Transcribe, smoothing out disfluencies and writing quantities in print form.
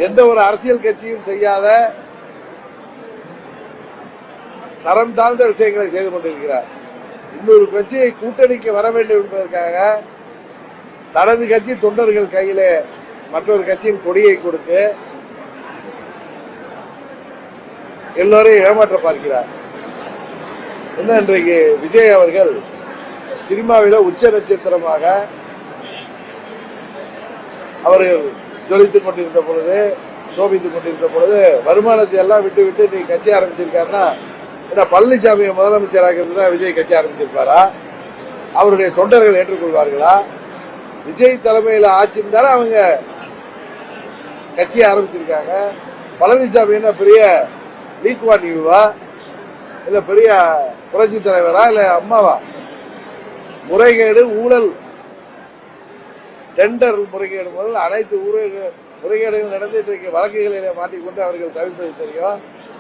எந்த ஒரு அரசியல் கட்சியும் செய்யாத தரம் தாழ்ந்த விஷயங்களை செய்து கொண்டிருக்கிறார். இன்னொரு கட்சியை கூட்டணிக்கு வர வேண்டும் என்பதற்காக தனது கட்சி தொண்டர்கள் கையிலே மற்றொரு கட்சியின் கொடியை கொடுத்து எல்லோரையும் ஏமாற்ற பார்க்கிறார். என்ன, இன்றைக்கு விஜய் அவர்கள் சினிமாவில உச்ச நட்சத்திரமாக அவர்கள் ஜொலித்துக் கொண்டிருந்த பொழுது, சோபித்துக் கொண்டிருந்த பொழுது வருமானத்தை எல்லாம் விட்டு விட்டு நீ கட்சி ஆரம்பிச்சிருக்காருன்னா, பழனிசாமியை முதலமைச்சராக தான் விஜய் கட்சி ஆரம்பிச்சிருப்பாரா? அவருடைய தொண்டர்கள் ஏற்றுக்கொள்வார்களா? விஜய் தலைமையில் ஆட்சி இருந்தாலும் அவங்க கட்சியை ஆரம்பிச்சிருக்காங்க. பழனிசாமி என்ன பெரிய லீக்வான் யூவா, இல்ல பெரிய புரட்சி தலைவரா, இல்ல அம்மாவா? முறைகேடு, ஊழல், டெண்டர் முறைகேடு முதல் அனைத்து முறைகேடுகள் நடந்து இன்றைக்கு வழக்குகளிலே மாட்டிக்கொண்டு அவர்கள் தவிர்ப்பது தெரியும்.